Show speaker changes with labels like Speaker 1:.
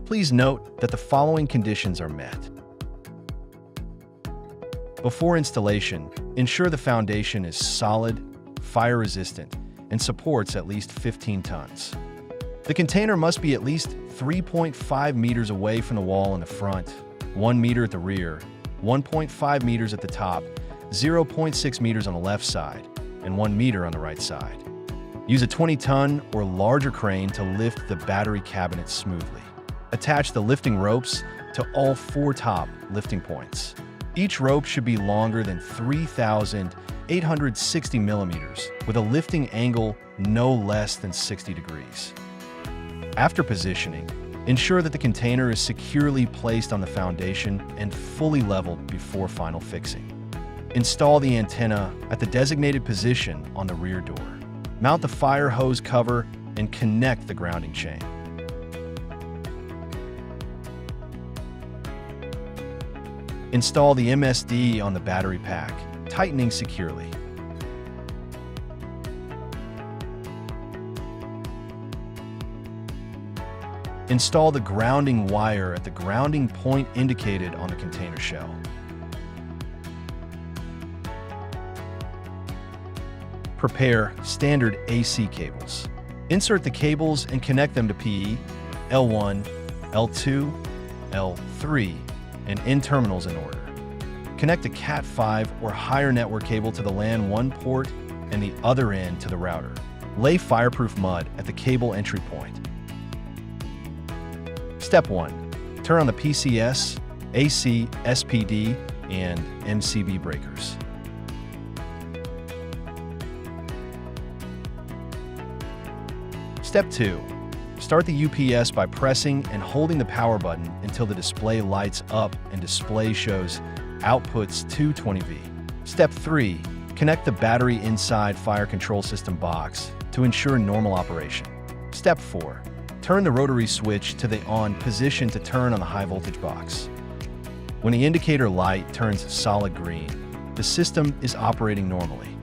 Speaker 1: Please note that the following conditions are met. Before installation, ensure the foundation is solid, fire-resistant, and supports at least 15 tons. The container must be at least 3.5 meters away from the wall in the front, 1 meter at the rear, 1.5 meters at the top, 0.6 meters on the left side, and 1 meter on the right side. Use a 20-ton or larger crane to lift the battery cabinet smoothly. Attach the lifting ropes to all 4 top lifting points. Each rope should be longer than 3,860 millimeters, with a lifting angle no less than 60 degrees. After positioning, ensure that the container is securely placed on the foundation and fully leveled before final fixing. Install the antenna at the designated position on the rear door. Mount the fire hose cover and connect the grounding chain. Install the MSD on the battery pack, tightening securely. Install the grounding wire at the grounding point indicated on the container shell. Prepare standard AC cables. Insert the cables and connect them to PE, L1, L2, L3, and N terminals in order. Connect a Cat5 or higher network cable to the LAN 1 port and the other end to the router. Lay fireproof mud at the cable entry point. Step 1. Turn on the PCS, AC, SPD, and MCB breakers. Step 2. Start the UPS by pressing and holding the power button until the display lights up and display shows outputs 220V. Step 3. Connect the battery inside fire control system box to ensure normal operation. Step 4. Turn the rotary switch to the on position to turn on the high voltage box. When the indicator light turns solid green, the system is operating normally.